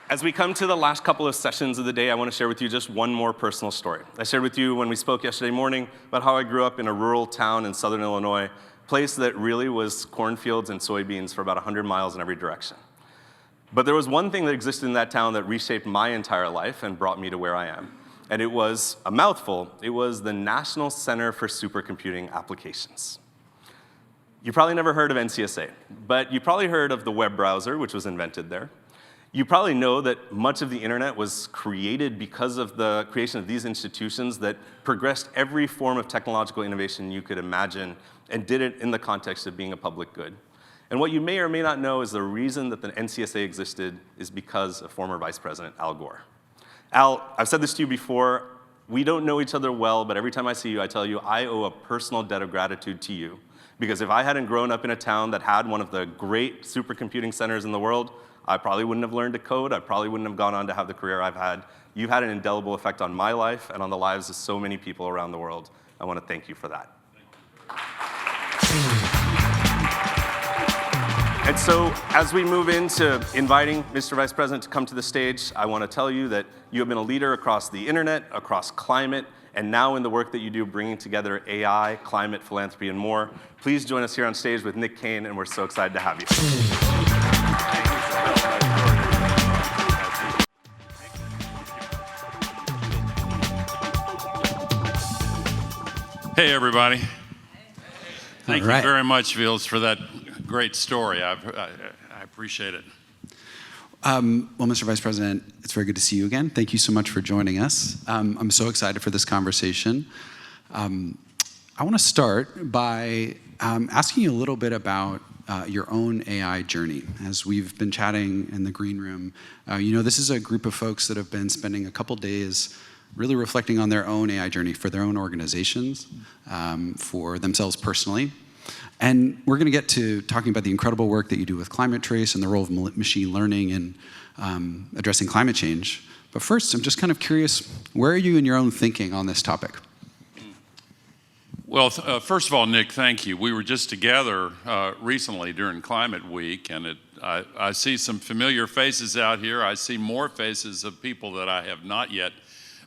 As we come to the last couple of sessions of the day, I want to share with you just one more personal story. I shared with you when we spoke yesterday morning about how I grew up in a rural town in southern Illinois, a place that really was cornfields and soybeans for about 100 miles in every direction. But there was one thing that existed in that town that reshaped my entire life and brought me to where I am. And it was a mouthful. It was the National Center for Supercomputing Applications. You probably never heard of NCSA, but you probably heard of the web browser, which was invented there. You probably know that much of the internet was created because of the creation of these institutions that progressed every form of technological innovation you could imagine and did it in the context of being a public good. And what you may or may not know is the reason that the NCSA existed is because of former Vice President Al Gore. Al, I've said this to you before, we don't know each other well, but every time I see you, I tell you I owe a personal debt of gratitude to you. Because if I hadn't grown up in a town that had one of the great supercomputing centers in the world, I probably wouldn't have learned to code. I probably wouldn't have gone on to have the career I've had. You've had an indelible effect on my life and on the lives of so many people around the world. I want to thank you for that. And so as we move into inviting Mr. Vice President to come to the stage, I want to tell you that you have been a leader across the internet, across climate, and now in the work that you do bringing together AI, climate, philanthropy, and more. Please join us here on stage with Nick Cain, and we're so excited to have you. Hey, everybody. Thank you very much, Vilas, for that great story. I appreciate it. Well, Mr. Vice President, it's very good to see you again. Thank you so much for joining us. I'm so excited for this conversation. I want to start by asking you a little bit about your own AI journey. As we've been chatting in the green room, this is a group of folks that have been spending a couple days really reflecting on their own AI journey for their own organizations, for themselves personally. And we're going to get to talking about the incredible work that you do with Climate Trace and the role of machine learning in addressing climate change. But first, I'm just kind of curious, where are you in your own thinking on this topic? Well, first of all, Nick, thank you. We were just together recently during Climate Week, and I see some familiar faces out here. I see more faces of people that I have not yet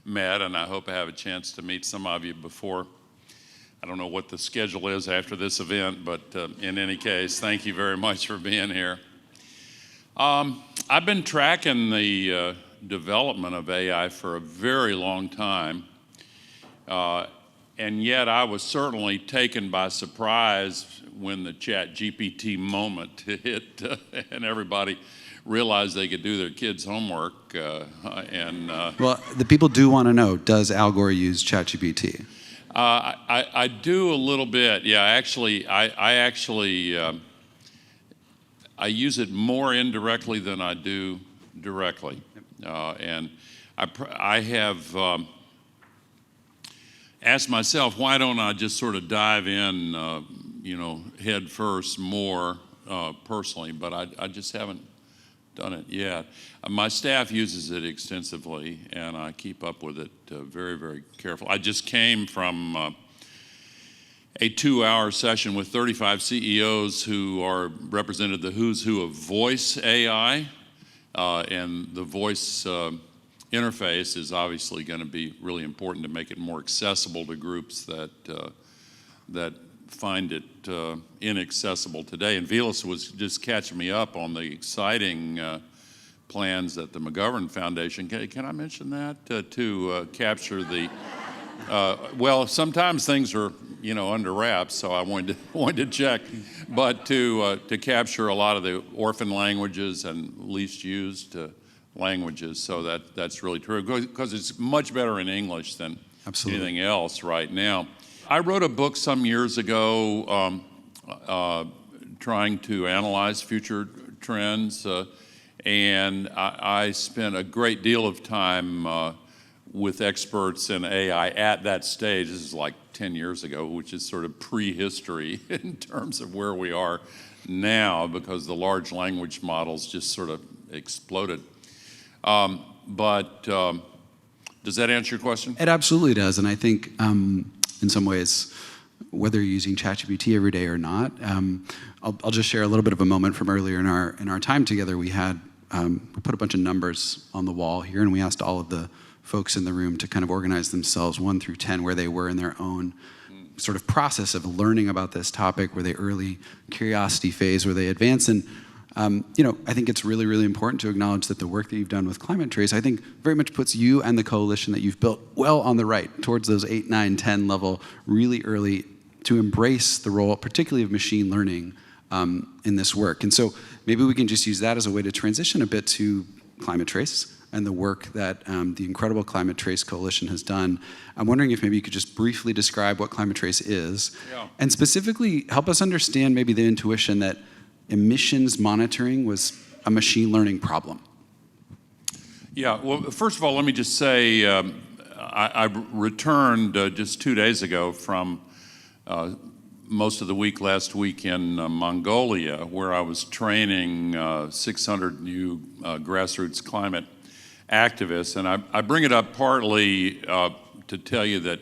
met, and I hope I have a chance to meet some of you before. I don't know what the schedule is after this event, but in any case, thank you very much for being here. I've been tracking the development of AI for a very long time, and yet I was certainly taken by surprise when the ChatGPT moment hit and everybody realized they could do their kids' homework. Well, the people do want to know, does Al Gore use ChatGPT? I do a little bit, yeah. I use it more indirectly than I do directly, and I have asked myself, why don't I just sort of dive in, head first more personally? But I just haven't done it yet. My staff uses it extensively, and I keep up with it very, very carefully. I just came from a 2-hour session with 35 CEOs who represented the who's who of voice AI, and the voice interface is obviously going to be really important to make it more accessible to groups that find it inaccessible today. And Vilas was just catching me up on the exciting plans that the McGovern Foundation, can I mention that? To capture the, well, sometimes things are, under wraps, so I wanted to check, but to capture a lot of the orphan languages and least used languages, so that's really true, because it's much better in English than anything else right now. I wrote a book some years ago trying to analyze future trends, and I spent a great deal of time with experts in AI at that stage. This is like 10 years ago, which is sort of prehistory in terms of where we are now, because the large language models just sort of exploded. But does that answer your question? It absolutely does, and I think in some ways, whether you're using ChatGPT every day or not, I'll just share a little bit of a moment from earlier in our time together. We had we put a bunch of numbers on the wall here, and we asked all of the folks in the room to kind of organize themselves 1 through 10 where they were in their own sort of process of learning about this topic. Were they early curiosity phase? Were they advanced? And I think it's really, really important to acknowledge that the work that you've done with Climate Trace, I think very much puts you and the coalition that you've built well on the right towards those 8, 9, 10 level, really early, to embrace the role, particularly of machine learning in this work. And so maybe we can just use that as a way to transition a bit to Climate Trace and the work that the incredible Climate Trace Coalition has done. I'm wondering if maybe you could just briefly describe what Climate Trace is, and specifically help us understand maybe the intuition that emissions monitoring was a machine learning problem. Yeah, well, first of all, let me just say I returned just 2 days ago from most of the week last week in Mongolia, where I was training 600 new grassroots climate activists. And I bring it up partly to tell you that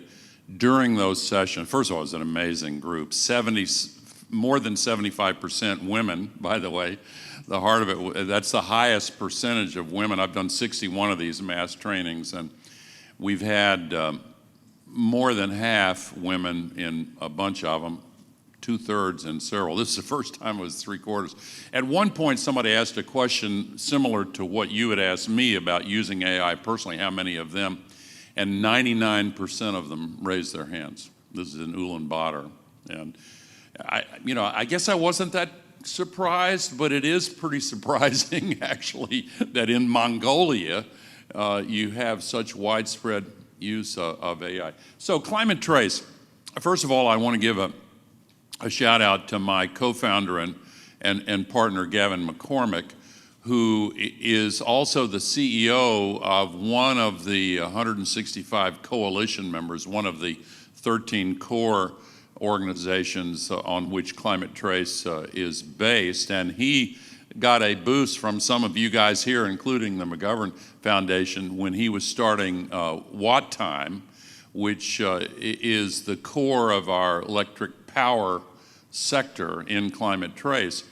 during those sessions, first of all, it was an amazing group, more than 75% women, by the way. The heart of it, that's the highest percentage of women. I've done 61 of these mass trainings, and we've had more than half women in a bunch of them, 2/3 in several. This is the first time it was 3/4. At one point, somebody asked a question similar to what you had asked me about using AI personally, how many of them, and 99% of them raised their hands. This is in Ulaanbaatar. And I guess I wasn't that surprised, but it is pretty surprising, actually, that in Mongolia, you have such widespread use of AI. So Climate Trace, first of all, I want to give a shout out to my co-founder and partner, Gavin McCormick, who is also the CEO of one of the 165 coalition members, one of the 13 core organizations on which Climate Trace is based. And he got a boost from some of you guys here, including the McGovern Foundation, when he was starting Watt Time, which is the core of our electric power sector in Climate Trace.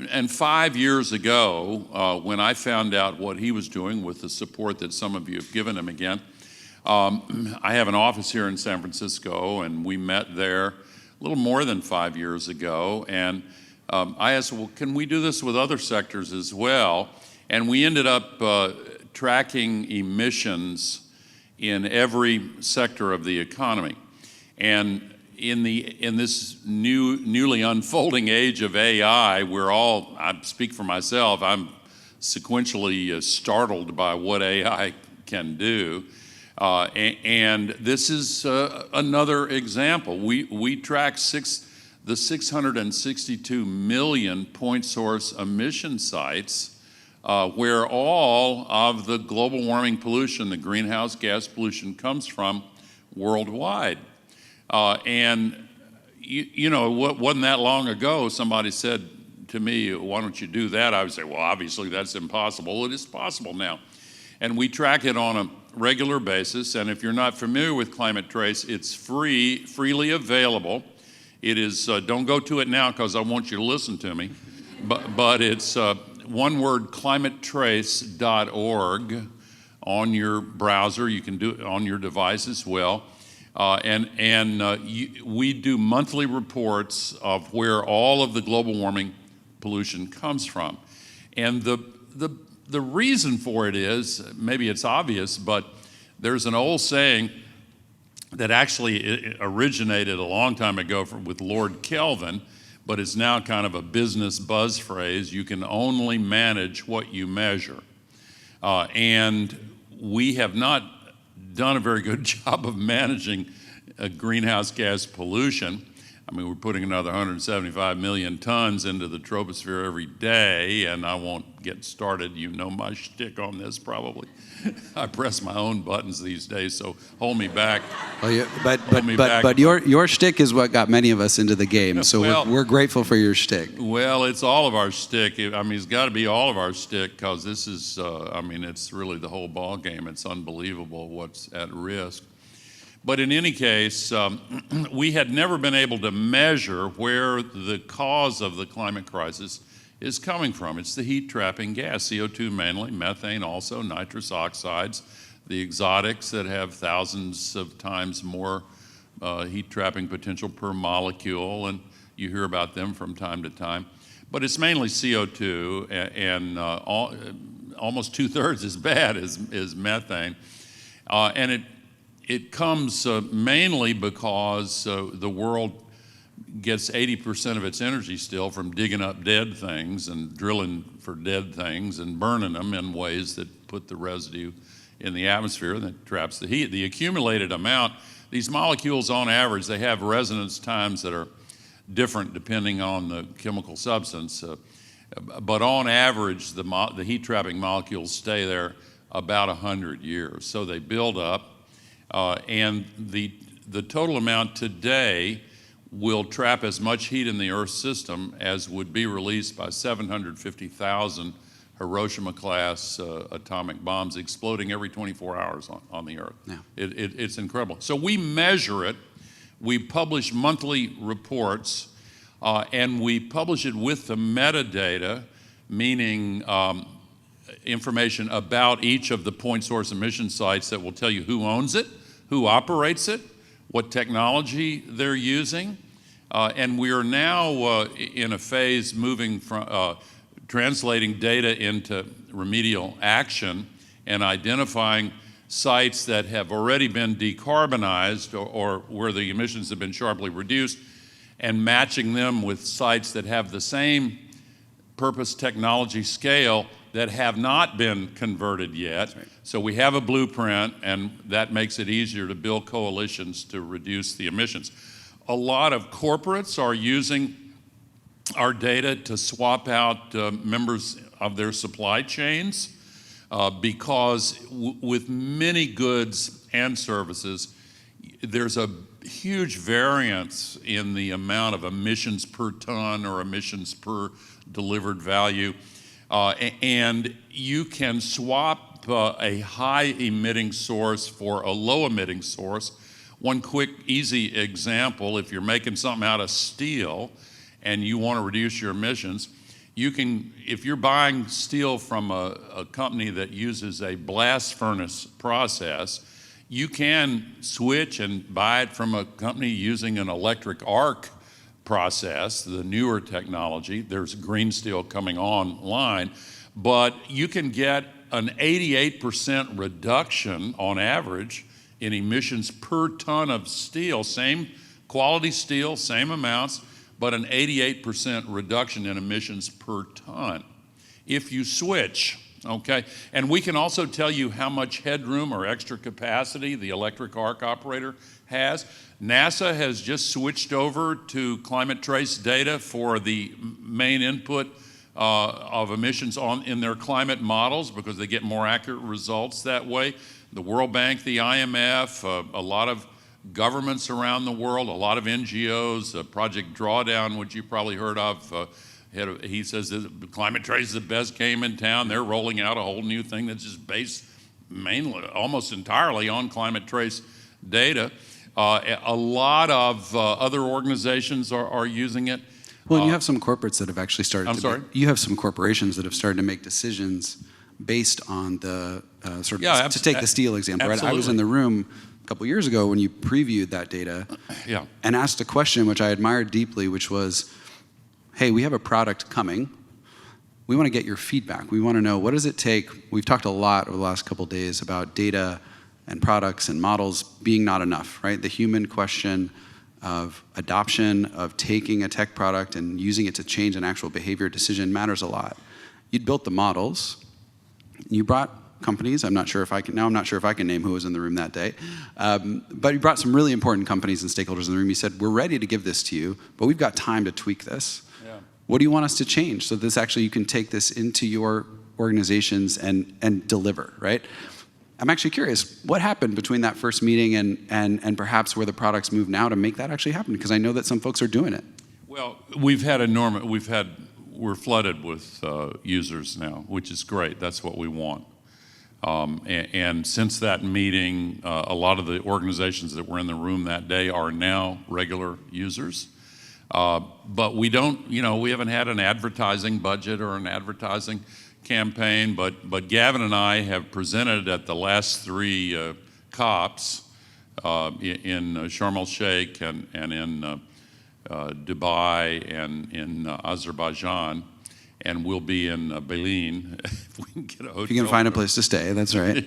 And 5 years ago, when I found out what he was doing with the support that some of you have given him again, I have an office here in San Francisco, and we met there a little more than 5 years ago. And I asked, well, can we do this with other sectors as well? And we ended up tracking emissions in every sector of the economy. And in this newly unfolding age of AI, I speak for myself, I'm sequentially startled by what AI can do. And this is another example. We track the 662 million point source emission sites where all of the global warming pollution, the greenhouse gas pollution, comes from worldwide. And what wasn't that long ago, somebody said to me, why don't you do that? I would say, well, obviously that's impossible. It is possible now. And we track it on a regular basis. And if you're not familiar with Climate Trace, it's freely available. It is, don't go to it now because I want you to listen to me. But it's one word, climatetrace.org on your browser. You can do it on your device as well. We do monthly reports of where all of the global warming pollution comes from. And the reason for it is, maybe it's obvious, but there's an old saying that actually originated a long time ago with Lord Kelvin, but it's now kind of a business buzz phrase: you can only manage what you measure. And we have not done a very good job of managing greenhouse gas pollution. I mean, we're putting another 175 million tons into the troposphere every day, and I won't get started. You know my shtick on this probably. I press my own buttons these days, so hold me back. Well, yeah, but your shtick is what got many of us into the game, so we're grateful for your shtick. Well, it's all of our shtick. I mean, it's got to be all of our shtick, because this is, it's really the whole ball game. It's unbelievable what's at risk. But in any case, we had never been able to measure where the cause of the climate crisis is coming from. It's the heat-trapping gas, CO2 mainly, methane also, nitrous oxides, the exotics that have thousands of times more heat-trapping potential per molecule, and you hear about them from time to time. But it's mainly CO2, and almost 2/3 as bad as methane. And it comes mainly because the world gets 80% of its energy still from digging up dead things and drilling for dead things and burning them in ways that put the residue in the atmosphere that traps the heat. The accumulated amount, these molecules on average, they have resonance times that are different depending on the chemical substance. But on average, the heat-trapping molecules stay there about 100 years. So they build up, and the total amount today will trap as much heat in the Earth system as would be released by 750,000 Hiroshima-class atomic bombs exploding every 24 hours on the Earth. Yeah. It's incredible. So we measure it. We publish monthly reports, and we publish it with the metadata, meaning information about each of the point source emission sites that will tell you who owns it, who operates it, what technology they're using. And we are now in a phase moving from translating data into remedial action and identifying sites that have already been decarbonized or where the emissions have been sharply reduced, and matching them with sites that have the same purpose technology scale that have not been converted yet. Right. So we have a blueprint, and that makes it easier to build coalitions to reduce the emissions. A lot of corporates are using our data to swap out members of their supply chains because with many goods and services, there's a huge variance in the amount of emissions per ton or emissions per delivered value. And you can swap a high emitting source for a low emitting source. One quick, easy example, if you're making something out of steel and you want to reduce your emissions, you can, if you're buying steel from a company that uses a blast furnace process, you can switch and buy it from a company using an electric arc process, the newer technology. There's green steel coming online, but you can get an 88% reduction on average in emissions per ton of steel, same quality steel, same amounts, but an 88% reduction in emissions per ton if you switch, okay? And we can also tell you how much headroom or extra capacity the electric arc operator has. NASA has just switched over to climate trace data for the main input of emissions in their climate models because they get more accurate results that way. The World Bank, the IMF, a lot of governments around the world, a lot of NGOs, Project Drawdown, which you probably heard of, he says that climate trace is the best game in town. They're rolling out a whole new thing that's just based mainly, almost entirely on climate trace data. A lot of other organizations are using it. Well, and you have some corporates that have actually started. I'm sorry? You have some corporations that have started to make decisions based on the sort of, Yeah, to take the steel example, right? I was absolutely. in the room a couple years ago when you previewed that data Yeah. and asked a question which I admired deeply, which was, hey, we have a product coming. We want to get your feedback. We want to know, what does it take? We've talked a lot over the last couple of days about data and products and models being not enough, right? The human question of adoption, of taking a tech product and using it to change an actual behavior decision matters a lot. You'd built the models. You brought companies. I'm not sure if I can name who was in the room that day. But you brought some really important companies and stakeholders in the room. You said, we're ready to give this to you, but we've got time to tweak this. Yeah. What do you want us to change so this actually you can take this into your organizations and deliver, right? I'm actually curious, what happened between that first meeting and perhaps where the products move now to make that actually happen? Because I know that some folks are doing it. Well, we're flooded with users now, which is great. That's what we want. And since that meeting, a lot of the organizations that were in the room that day are now regular users. But we don't, we haven't had an advertising budget or an advertising campaign, but Gavin and I have presented at the last 3 COPs in Sharm el-Sheikh and in Dubai and in Azerbaijan, and we'll be in Berlin if we can get a hotel. If you can find a place to stay, that's right.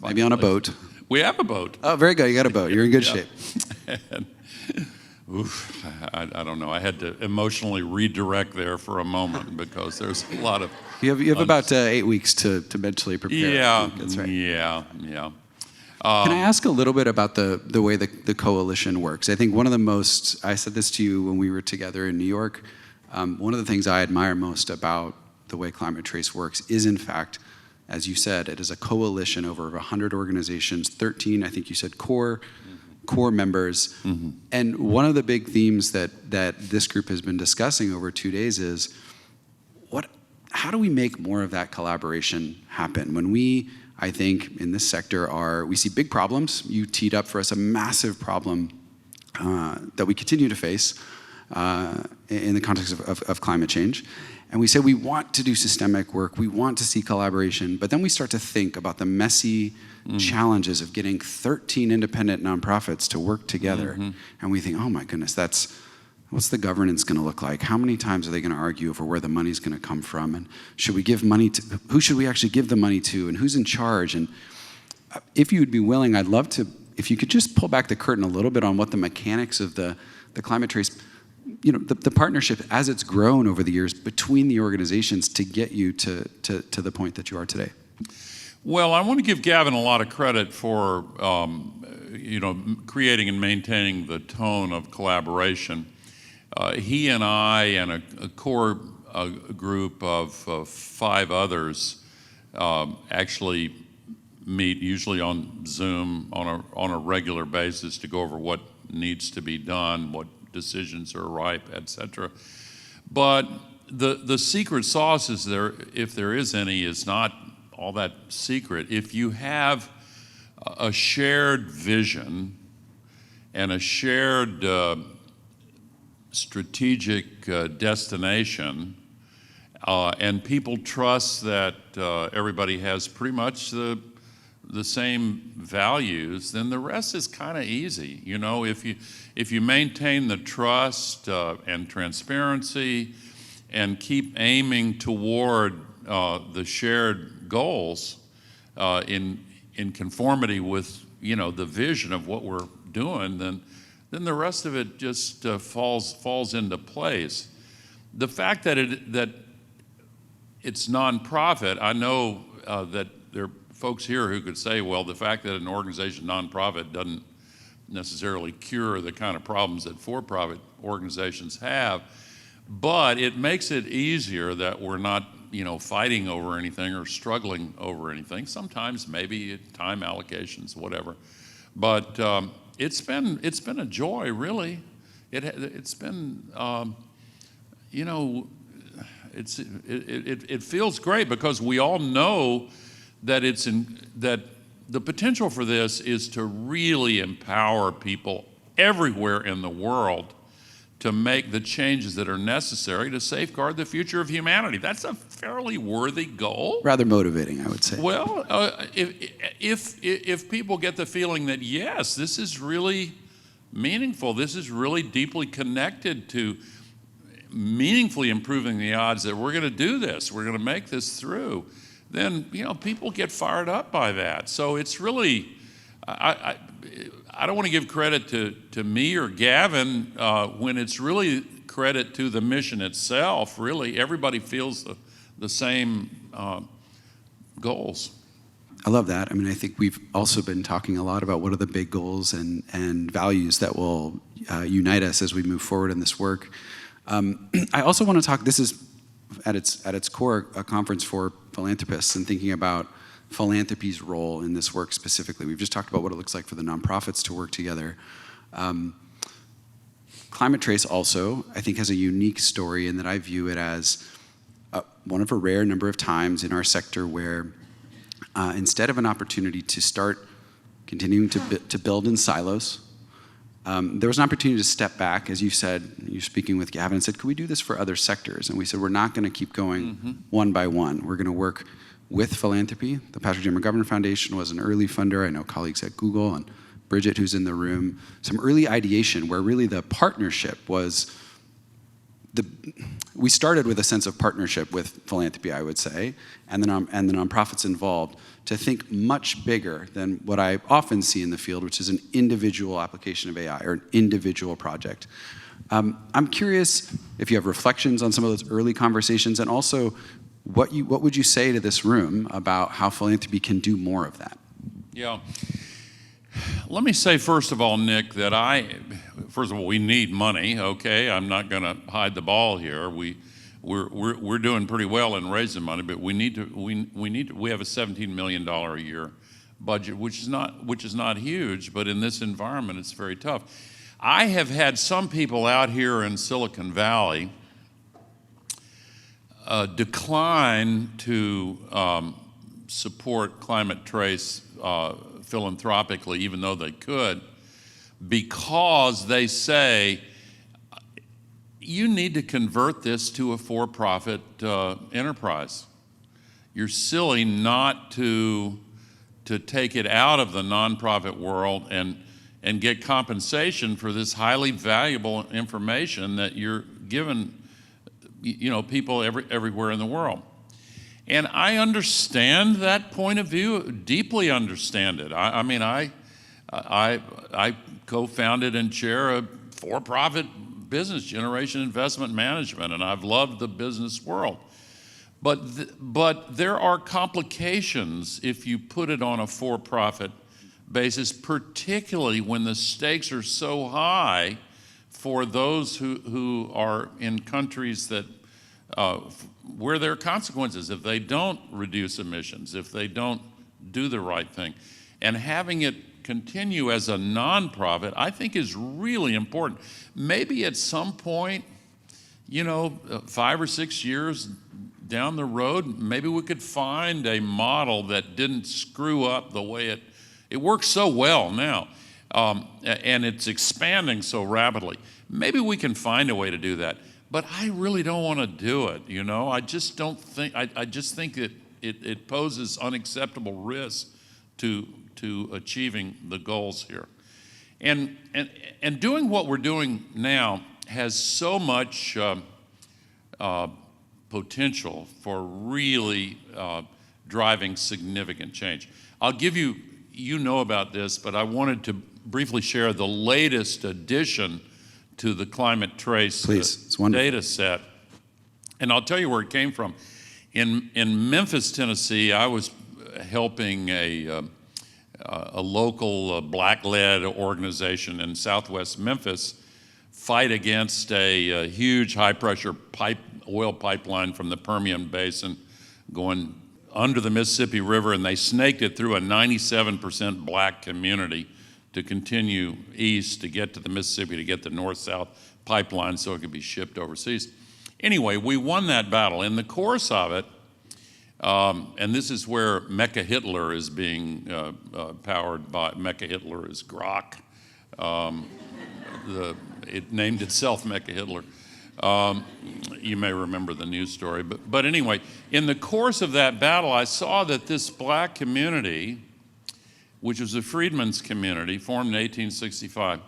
Maybe on a boat. We have a boat. Oh, very good. You got a boat. You're in good shape. And, I don't know. I had to emotionally redirect there for a moment because there's a lot of. You have about 8 weeks to mentally prepare. Yeah, that's right. Yeah. Can I ask a little bit about the way the coalition works? I think one of the most, I said this to you when we were together in New York, one of the things I admire most about the way Climate Trace works is, in fact, as you said, it is a coalition over 100 organizations, 13, I think you said, core members. Mm-hmm. And one of the big themes that this group has been discussing over 2 days is, how do we make more of that collaboration happen? When we, I think, in this sector we see big problems. You teed up for us a massive problem that we continue to face in the context of climate change. And we say we want to do systemic work, we want to see collaboration, but then we start to think about the messy challenges of getting 13 independent nonprofits to work together. Mm-hmm. And we think, oh my goodness, what's the governance going to look like? How many times are they going to argue over where the money's going to come from? And should we give money to, who should we actually give the money to? And who's in charge? And if you would be willing, I'd love to, if you could just pull back the curtain a little bit on what the mechanics of the Climate Trace, the partnership as it's grown over the years between the organizations to get you to the point that you are today. Well, I want to give Gavin a lot of credit for, creating and maintaining the tone of collaboration. He and I and a core group of 5 others actually meet usually on Zoom on a regular basis to go over what needs to be done, what decisions are ripe, etc. But the secret sauce is there, if there is any, is not all that secret. If you have a shared vision and a shared strategic destination, and people trust that everybody has pretty much the same values, then the rest is kind of easy. If you maintain the trust and transparency and keep aiming toward the shared goals in conformity with the vision of what we're doing, then the rest of it just falls into place. The fact that it's nonprofit, I know that there are folks here who could say, well, the fact that an organization nonprofit doesn't necessarily cure the kind of problems that for-profit organizations have, but it makes it easier that we're not fighting over anything or struggling over anything. Sometimes maybe time allocations, whatever. But it's been a joy, really. It's been it feels great because we all know that that the potential for this is to really empower people everywhere in the world to make the changes that are necessary to safeguard the future of humanity. That's a fairly worthy goal. Rather motivating, I would say. Well, if people get the feeling that, yes, this is really meaningful, this is really deeply connected to meaningfully improving the odds that we're going to do this, we're going to make this through, then people get fired up by that. So it's really, I don't want to give credit to me or Gavin when it's really credit to the mission itself. Really, everybody feels the same goals. I love that. I mean, I think we've also been talking a lot about what are the big goals and values that will unite us as we move forward in this work. I also want to talk, this is at its core a conference for philanthropists and thinking about philanthropy's role in this work specifically. We've just talked about what it looks like for the nonprofits to work together. Climate Trace also, I think, has a unique story in that I view it as one of a rare number of times in our sector where instead of an opportunity to start continuing to build in silos there was an opportunity to step back, as you said, you're speaking with Gavin, and said, could we do this for other sectors? And we said, we're not going to keep going one by one. We're going to work with philanthropy. The Patrick J. McGovern Foundation was an early funder. I know colleagues at Google and Bridget, who's in the room, some early ideation where really the partnership was we started with a sense of partnership with philanthropy, I would say, and the nonprofits involved to think much bigger than what I often see in the field, which is an individual application of AI or an individual project. I'm curious if you have reflections on some of those early conversations, and also what would you say to this room about how philanthropy can do more of that? Yeah. Let me say, first of all, Nick, that first of all, we need money, okay? I'm not going to hide the ball here. We're doing pretty well in raising money, but we have a $17 million a year budget, which is not huge, but in this environment, it's very tough. I have had some people out here in Silicon Valley decline to support Climate Trace philanthropically, even though they could, because they say, you need to convert this to a for-profit enterprise. You're silly not to take it out of the nonprofit world and get compensation for this highly valuable information that you're giving, people everywhere in the world. And I understand that point of view, deeply understand it. I co-founded and chair a for-profit business, Generation Investment Management, and I've loved the business world. But there are complications if you put it on a for-profit basis, particularly when the stakes are so high for those who are in countries that where there are consequences if they don't reduce emissions, if they don't do the right thing. And having it continue as a nonprofit, I think, is really important. Maybe at some point, 5 or 6 years down the road, maybe we could find a model that didn't screw up the way it works so well now, and it's expanding so rapidly. Maybe we can find a way to do that. But I really don't want to do it, I just don't think, I just think that it poses unacceptable risks to achieving the goals here. And doing what we're doing now has so much potential for really driving significant change. I'll give you about this, but I wanted to briefly share the latest addition to the Climate Trace data set. And I'll tell you where it came from. In Memphis, Tennessee, I was helping a local black-led organization in southwest Memphis fight against a huge high-pressure oil pipeline from the Permian Basin going under the Mississippi River, and they snaked it through a 97% black community to continue east to get to the Mississippi, to get the north-south pipeline so it could be shipped overseas. Anyway, we won that battle. In the course of it, and this is where Mecha Hitler is being powered by, Mecha Hitler is Grok. It named itself Mecha Hitler. You may remember the news story. But anyway, in the course of that battle, I saw that this black community, which was a freedmen's community formed in 1865,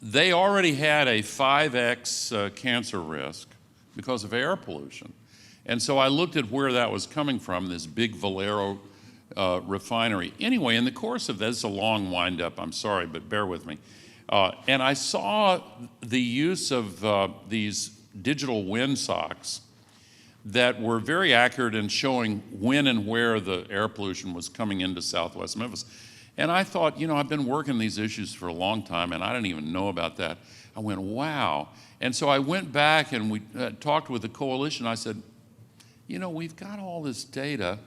they already had a 5x cancer risk because of air pollution. And so I looked at where that was coming from, this big Valero refinery. Anyway, in the course of this, it's a long wind-up, I'm sorry, but bear with me. And I saw the use of these digital wind socks that were very accurate in showing when and where the air pollution was coming into southwest Memphis. And I thought, I've been working these issues for a long time, and I didn't even know about that. I went, wow. And so I went back and we talked with the coalition. I said, we've got all this data.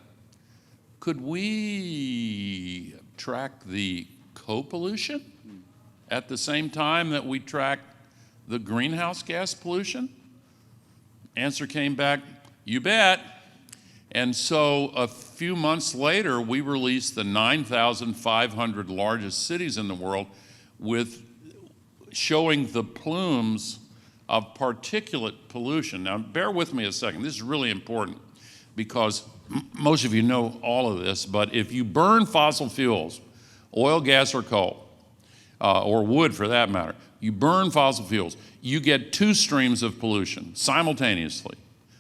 Could we track the co-pollution at the same time that we track the greenhouse gas pollution? Answer came back, you bet. And so a few months later, we released the 9,500 largest cities in the world with showing the plumes of particulate pollution. Now, bear with me a second. This is really important because most of you know all of this, but if you burn fossil fuels, oil, gas, or coal, or wood for that matter, you burn fossil fuels, you get two streams of pollution simultaneously.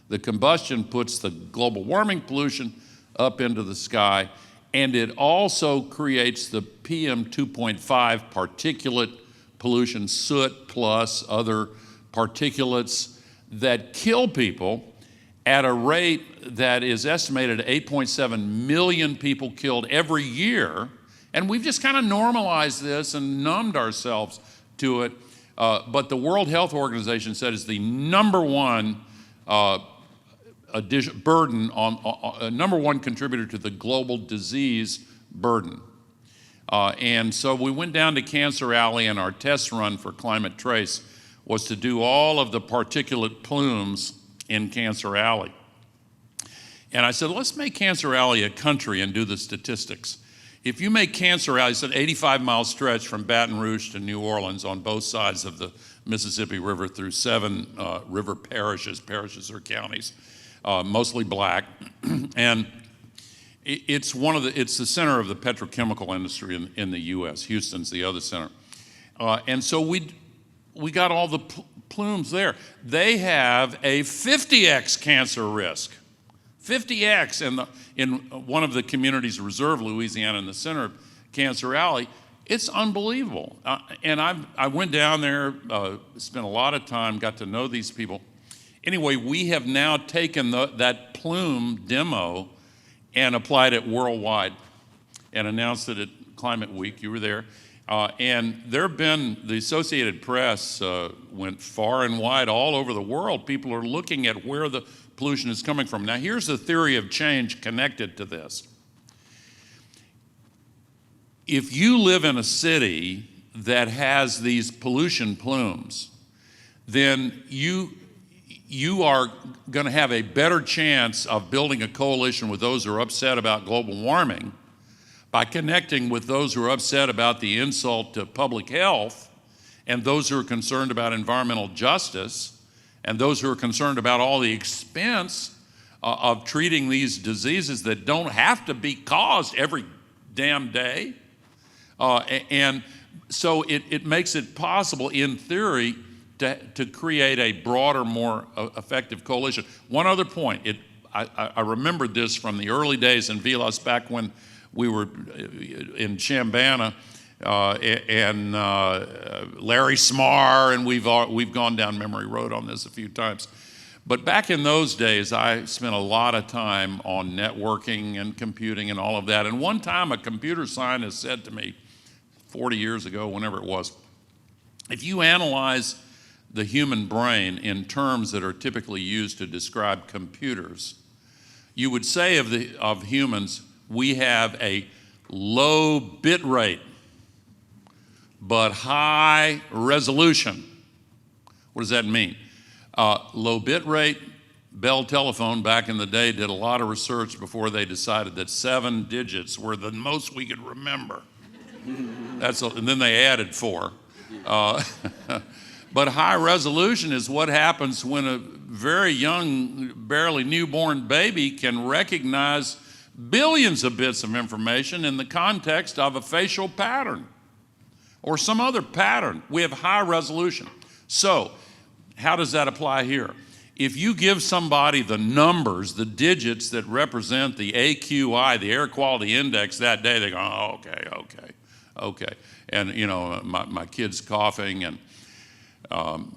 The combustion puts the global warming pollution up into the sky, and it also creates the PM 2.5 particulate pollution, soot plus other particulates that kill people at a rate that is estimated at 8.7 million people killed every year. And we've just kind of normalized this and numbed ourselves to it. But the World Health Organization said it's the number one burden on number one contributor to the global disease burden. And so we went down to Cancer Alley, and our test run for Climate Trace was to do all of the particulate plumes in Cancer Alley. And I said, let's make Cancer Alley a country and do the statistics. If you make Cancer Alley, it's an 85-mile stretch from Baton Rouge to New Orleans on both sides of the Mississippi River through 7 river parishes. Parishes are counties, mostly black. And it's the center of the petrochemical industry in the U.S. Houston's the other center. And so we got all the plumes there. They have a 50x cancer risk. 50x in one of the communities, Reserve, Louisiana, in the center of Cancer Alley. It's unbelievable. And I went down there, spent a lot of time, got to know these people. Anyway, we have now taken that plume demo and applied it worldwide and announced it at Climate Week. You were there. And the Associated Press went far and wide all over the world. People are looking at where the pollution is coming from. Now, here's the theory of change connected to this. If you live in a city that has these pollution plumes, then you are going to have a better chance of building a coalition with those who are upset about global warming by connecting with those who are upset about the insult to public health and those who are concerned about environmental justice and those who are concerned about all the expense of treating these diseases that don't have to be caused every damn day. And so it makes it possible, in theory, to create a broader, more effective coalition. One other point, I remembered this from the early days in Vilas, back when we were in Chambana, and Larry Smarr, and we've gone down memory road on this a few times. But back in those days, I spent a lot of time on networking and computing and all of that. And one time a computer scientist said to me, 40 years ago, whenever it was, if you analyze the human brain in terms that are typically used to describe computers, you would say of humans, we have a low bit rate, but high resolution. What does that mean? Low bit rate, Bell Telephone back in the day did a lot of research before they decided that 7 digits were the most we could remember. And then they added 4. But high resolution is what happens when a very young, barely newborn baby can recognize billions of bits of information in the context of a facial pattern or some other pattern. We have high resolution. So how does that apply here? If you give somebody the numbers, the digits that represent the AQI, the air quality index that day, they go, oh, okay. And you know, my kid's coughing, and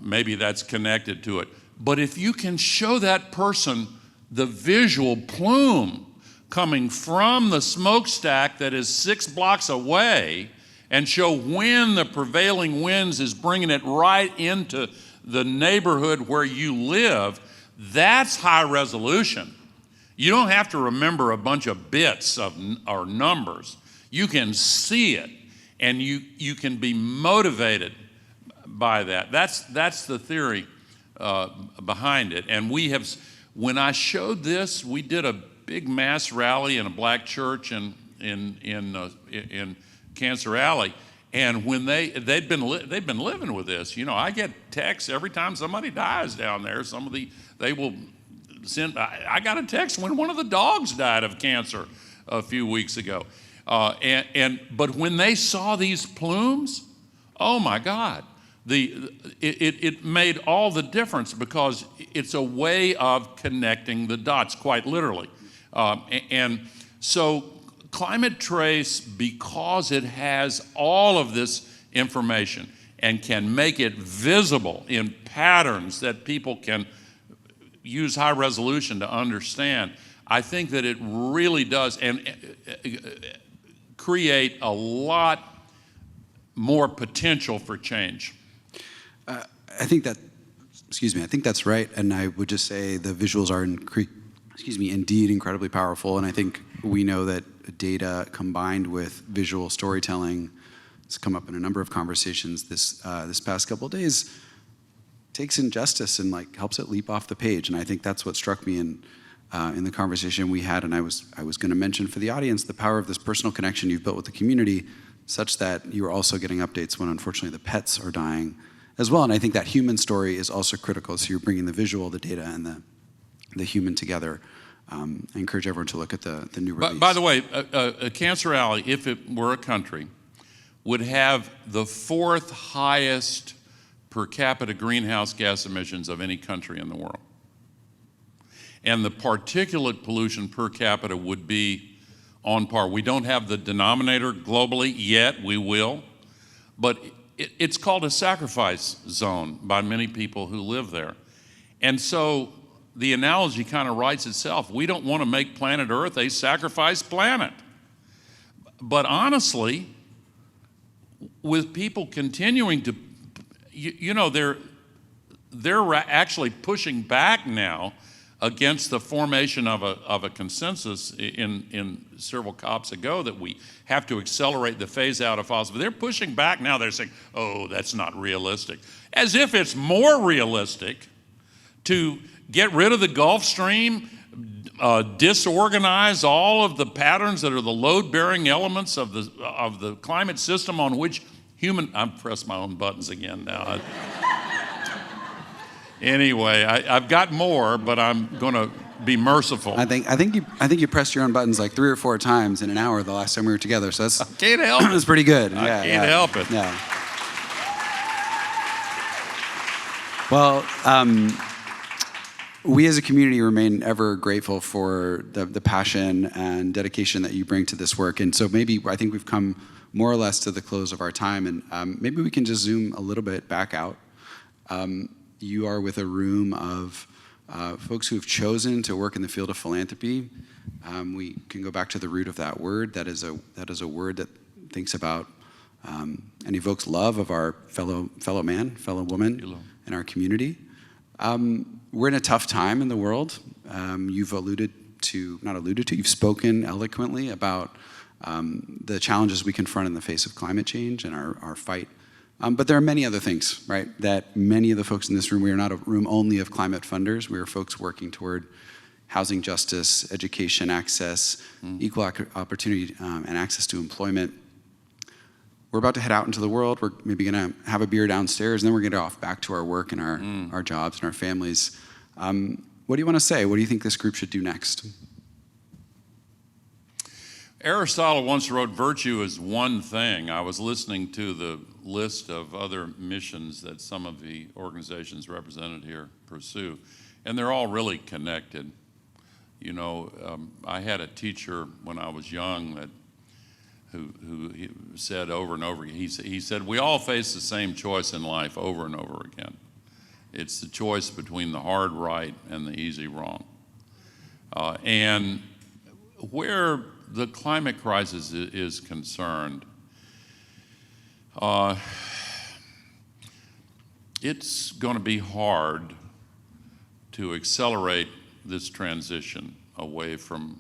maybe that's connected to it. But if you can show that person the visual plume coming from the smokestack that is 6 blocks away, and show when the prevailing winds is bringing it right into the neighborhood where you live, that's high resolution. You don't have to remember a bunch of bits or numbers. You can see it, and you can be motivated by that. That's the theory behind it. And when I showed this, we did a big mass rally in a black church in Cancer Alley, And when they've been living with this, I get texts every time somebody dies down there. They will send. I got a text when one of the dogs died of cancer a few weeks ago, but when they saw these plumes, oh my God, it made all the difference, because it's a way of connecting the dots, quite literally, and so. Climate Trace, because it has all of this information and can make it visible in patterns that people can use high resolution to understand, I think that it really does and create a lot more potential for change. I think that's right. And I would just say the visuals are indeed incredibly powerful. And I think we know that data combined with visual storytelling has come up in a number of conversations this past couple of days, takes injustice and helps it leap off the page. And I think that's what struck me in the conversation we had. And I was going to mention for the audience the power of this personal connection you've built with the community, such that you are also getting updates when unfortunately the pets are dying as well. And I think that human story is also critical. So you're bringing the visual, the data, and the human together. I encourage everyone to look at the new release. By the way, Cancer Alley, if it were a country, would have the 4th highest per capita greenhouse gas emissions of any country in the world. And the particulate pollution per capita would be on par. We don't have the denominator globally yet, we will, but it's called a sacrifice zone by many people who live there. And so the analogy kind of writes itself. We don't want to make planet Earth a sacrifice planet. But honestly, with people continuing to, they're actually pushing back now against the formation of a consensus in several COPs ago that we have to accelerate the phase out of fossil. They're pushing back now. They're saying, oh, that's not realistic. As if it's more realistic to get rid of the Gulf Stream, disorganize all of the patterns that are the load-bearing elements of the climate system on which I've pressed my own buttons again now. Anyway, I've got more, but I'm going to be merciful. I think you pressed your own buttons 3 or 4 times in an hour the last time we were together. So that's can't help it. That's pretty good. I can't help it. Yeah. Well, we as a community remain ever grateful for the passion and dedication that you bring to this work. And so I think we've come more or less to the close of our time, and maybe we can just zoom a little bit back out. You are with a room of folks who have chosen to work in the field of philanthropy. We can go back to the root of that word. That is a word that thinks about and evokes love of our fellow man, fellow woman in our community. We're in a tough time in the world. You've you've spoken eloquently about the challenges we confront in the face of climate change and our fight. But there are many other things, right, that many of the folks in this room, we are not a room only of climate funders. We are folks working toward housing justice, education access, equal opportunity and access to employment. We're about to head out into the world. We're maybe going to have a beer downstairs, and then we're going to get off back to our work and our jobs and our families. What do you want to say? What do you think this group should do next? Aristotle once wrote, virtue is one thing. I was listening to the list of other missions that some of the organizations represented here pursue, and they're all really connected. I had a teacher when I was young who said over and over, he said, we all face the same choice in life over and over again. It's the choice between the hard right and the easy wrong. And where the climate crisis is concerned, it's going to be hard to accelerate this transition away from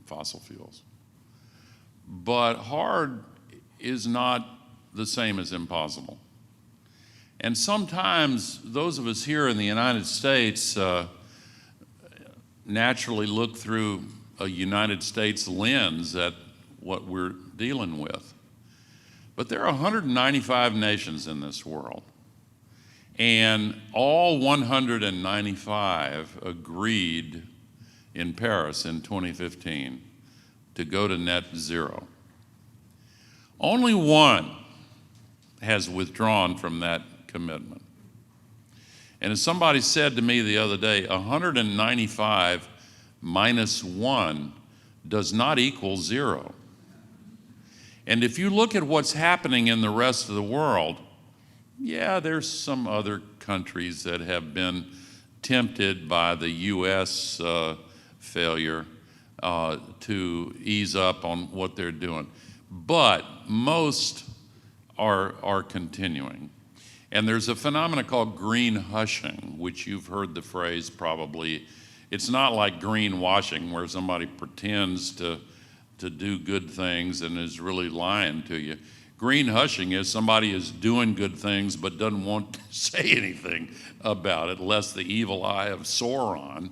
fossil fuels. But hard is not the same as impossible. And sometimes those of us here in the United States naturally look through a United States lens at what we're dealing with. But there are 195 nations in this world, and all 195 agreed in Paris in 2015 to go to net zero. Only one has withdrawn from that commitment. And as somebody said to me the other day, 195 minus 1 does not equal 0. And if you look at what's happening in the rest of the world, yeah, there's some other countries that have been tempted by the U.S. Failure to ease up on what they're doing. But most are continuing. And there's a phenomenon called green hushing, which you've heard the phrase probably. It's not like greenwashing, where somebody pretends to do good things and is really lying to you. Green hushing is somebody is doing good things but doesn't want to say anything about it, lest the evil eye of Sauron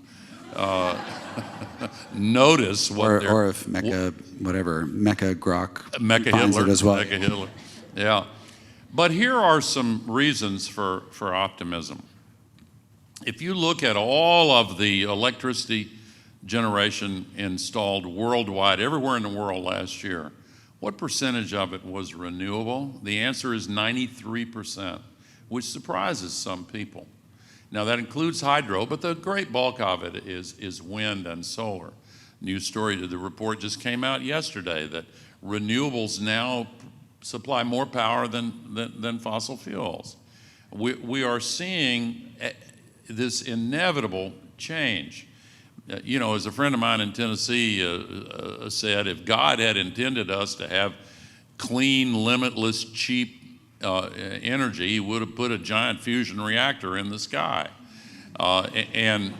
notice what they're... Or if Mecca Grok Mecca finds Hitler, it as well. Mecca Hitler, yeah. But here are some reasons for optimism. If you look at all of the electricity generation installed worldwide, everywhere in the world last year, what percentage of it was renewable? The answer is 93%, which surprises some people. Now that includes hydro, but the great bulk of it is wind and solar. New story, the report just came out yesterday that renewables now supply more power than fossil fuels. We are seeing this inevitable change. You know, as a friend of mine in Tennessee said, if God had intended us to have clean, limitless, cheap energy, He would have put a giant fusion reactor in the sky. And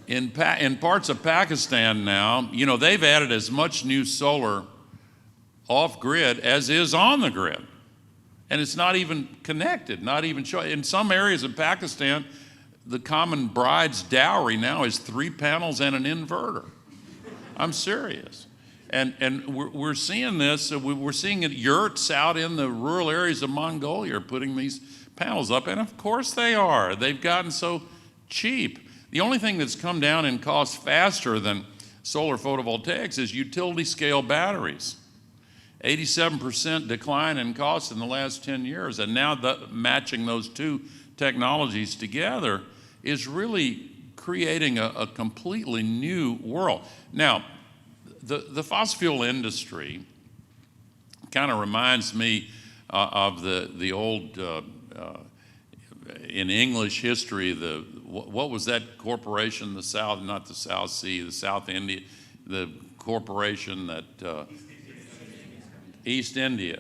in parts of Pakistan now, you know, they've added as much new solar off-grid as is on the grid. And it's not even connected, not even showing. In some areas of Pakistan, the common bride's dowry now is 3 panels and an inverter. I'm serious. And we're seeing this, we're seeing it, yurts out in the rural areas of Mongolia are putting these panels up, and of course they are. They've gotten so cheap. The only thing that's come down in cost faster than solar photovoltaics is utility scale batteries. 87% decline in cost in the last 10 years, and now matching those two technologies together is really creating a completely new world. Now, the fossil fuel industry kind of reminds me of the old, in English history, what was that corporation, the South, not the South Sea, the South India, the corporation that, East India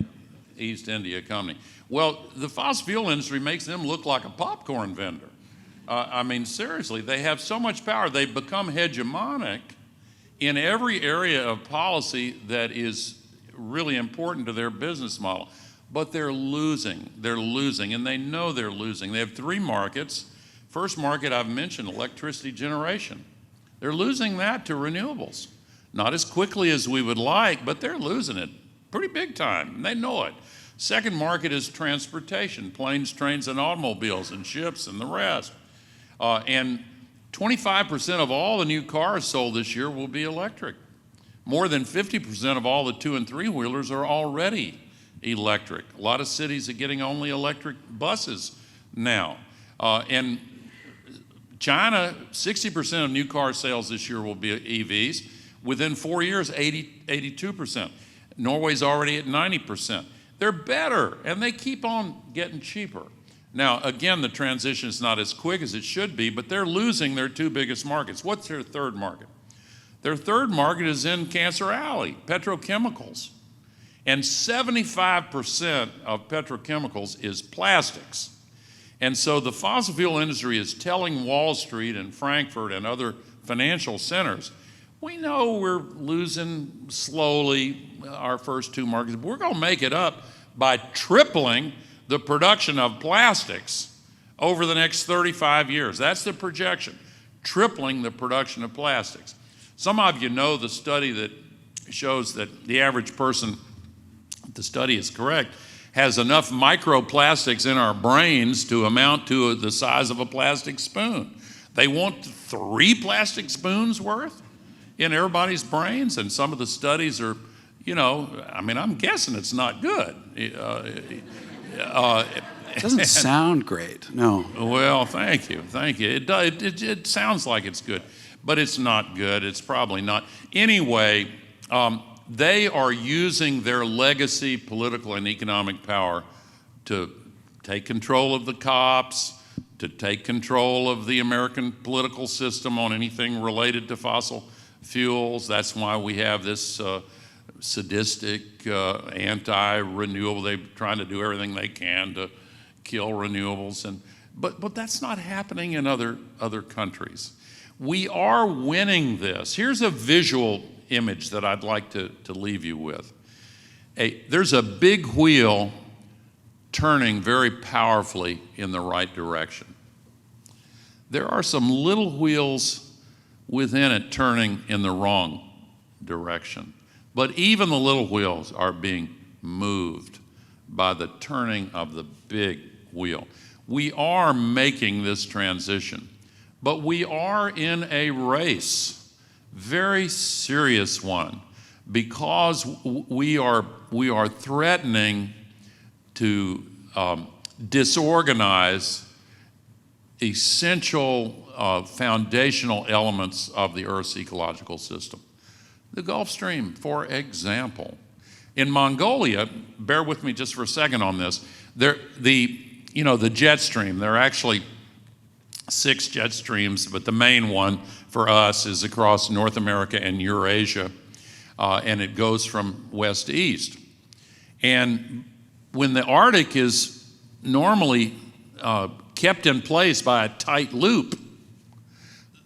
Company. Well, the fossil fuel industry makes them look like a popcorn vendor. I mean, seriously, they have so much power. They've become hegemonic in every area of policy that is really important to their business model. But they're losing, and they know they're losing. They have 3 markets. First market I've mentioned, electricity generation. They're losing that to renewables. Not as quickly as we would like, but they're losing it pretty big time, and they know it. Second market is transportation, planes, trains, and automobiles, and ships, and the rest. And 25% of all the new cars sold this year will be electric. More than 50% of all the 2- and 3-wheelers are already electric. A lot of cities are getting only electric buses now. And China, 60% of new car sales this year will be EVs. Within 4 years, 82%. Norway's already at 90%. They're better, and they keep on getting cheaper. Now, again, the transition is not as quick as it should be, but they're losing their 2 biggest markets. What's their third market? Their third market is in Cancer Alley, petrochemicals. And 75% of petrochemicals is plastics. And so the fossil fuel industry is telling Wall Street and Frankfurt and other financial centers, we know we're losing slowly our first 2 markets, but we're going to make it up by tripling the production of plastics over the next 35 years. That's the projection, tripling the production of plastics. Some of you know the study that shows that the average person, if the study is correct, has enough microplastics in our brains to amount to the size of a plastic spoon. They want 3 plastic spoons worth in everybody's brains, and some of the studies are, I'm guessing it's not good. It doesn't sound great, no. Well, thank you. It sounds like it's good, but it's not good. It's probably not. Anyway, they are using their legacy political and economic power to take control of the cops, to take control of the American political system on anything related to fossil fuels. That's why we have this sadistic, anti-renewable. They're trying to do everything they can to kill renewables, but that's not happening in other countries. We are winning this. Here's a visual image that I'd like to leave you with. There's a big wheel turning very powerfully in the right direction. There are some little wheels within it turning in the wrong direction. But even the little wheels are being moved by the turning of the big wheel. We are making this transition, but we are in a race, very serious one, because we are threatening to disorganize essential foundational elements of the Earth's ecological system. The Gulf Stream, for example. In Mongolia, bear with me just for a second on this, the jet stream, there are actually 6 jet streams, but the main one for us is across North America and Eurasia, and it goes from west to east. And when the Arctic is normally kept in place by a tight loop,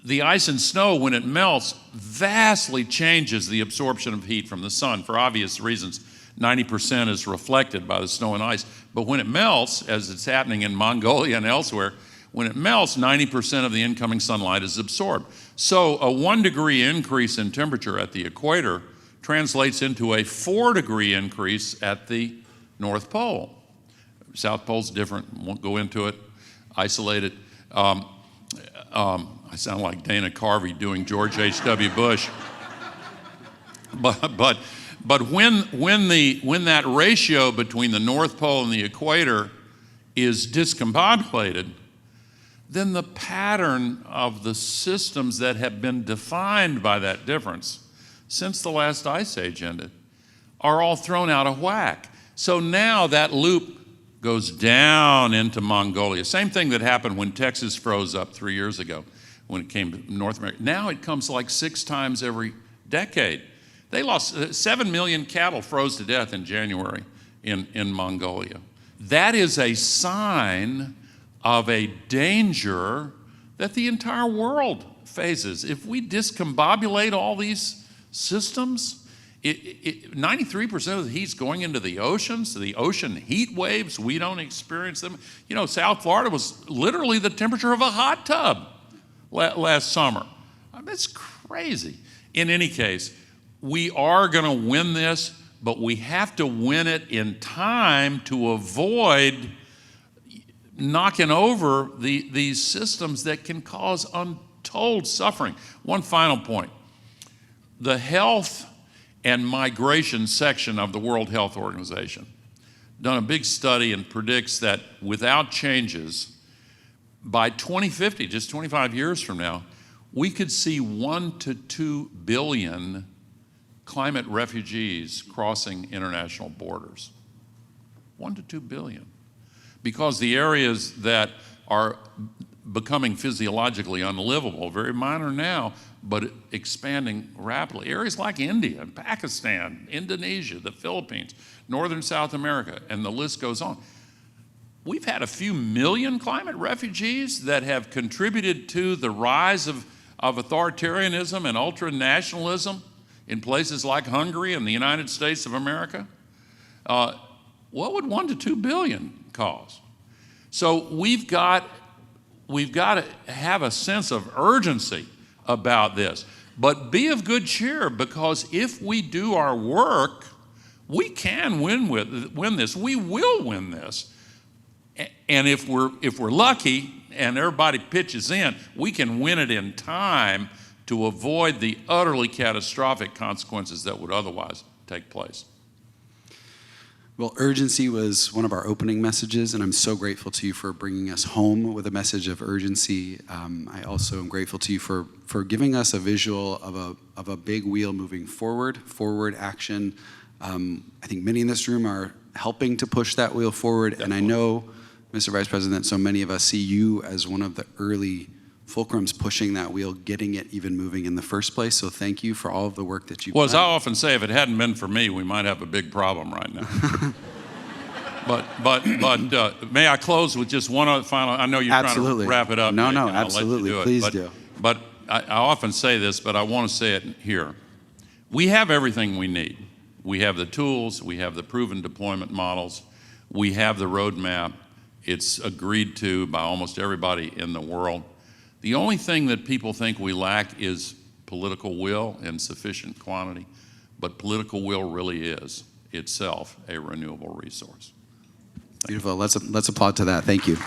the ice and snow, when it melts, vastly changes the absorption of heat from the sun. For obvious reasons, 90% is reflected by the snow and ice. But when it melts, as it's happening in Mongolia and elsewhere, when it melts, 90% of the incoming sunlight is absorbed. So a 1 degree increase in temperature at the equator translates into a 4 degree increase at the North Pole. South Pole's different, won't go into it, isolate it. I sound like Dana Carvey doing George H.W. Bush. But when that ratio between the North Pole and the equator is discombobulated, then the pattern of the systems that have been defined by that difference since the last ice age ended are all thrown out of whack. So now that loop goes down into Mongolia. Same thing that happened when Texas froze up 3 years ago when it came to North America. Now it comes like 6 times every decade. They lost 7 million cattle froze to death in January in Mongolia. That is a sign of a danger that the entire world faces. If we discombobulate all these systems, 93% of the heat's going into the oceans, the ocean heat waves, we don't experience them. South Florida was literally the temperature of a hot tub last summer. That's crazy. In any case, we are going to win this, but we have to win it in time to avoid knocking over these systems that can cause untold suffering. One final point. The health and migration section of the World Health Organization done a big study and predicts that without changes, by 2050, just 25 years from now, we could see 1 to 2 billion climate refugees crossing international borders. 1 to 2 billion. Because the areas that are becoming physiologically unlivable, very minor now, but expanding rapidly. Areas like India and Pakistan, Indonesia, the Philippines, northern South America, and the list goes on. We've had a few million climate refugees that have contributed to the rise of authoritarianism and ultra-nationalism in places like Hungary and the United States of America. What would 1 to 2 billion cause? So we've got to have a sense of urgency about this. But be of good cheer, because if we do our work, we can win this. We will win this. And if we're lucky and everybody pitches in, we can win it in time to avoid the utterly catastrophic consequences that would otherwise take place. Well, urgency was one of our opening messages, and I'm so grateful to you for bringing us home with a message of urgency. I also am grateful to you for giving us a visual of a big wheel moving forward action. I think many in this room are helping to push that wheel forward, Definitely. And I know, Mr. Vice President, so many of us see you as one of the early fulcrums pushing that wheel, getting it even moving in the first place. So thank you for all of the work that you've Well, as I done. often say, if it hadn't been for me, we might have a big problem right now. but may I close with just one other final? I know you're Absolutely. trying to wrap it up. No, Nick, no, and I'll let you absolutely. do it. Please do. But I often say this, but I want to say it here. We have everything we need. We have the tools. We have the proven deployment models. We have the roadmap. It's agreed to by almost everybody in the world. The only thing that people think we lack is political will in sufficient quantity, but political will really is itself a renewable resource. Beautiful. Let's applaud to that. Thank you.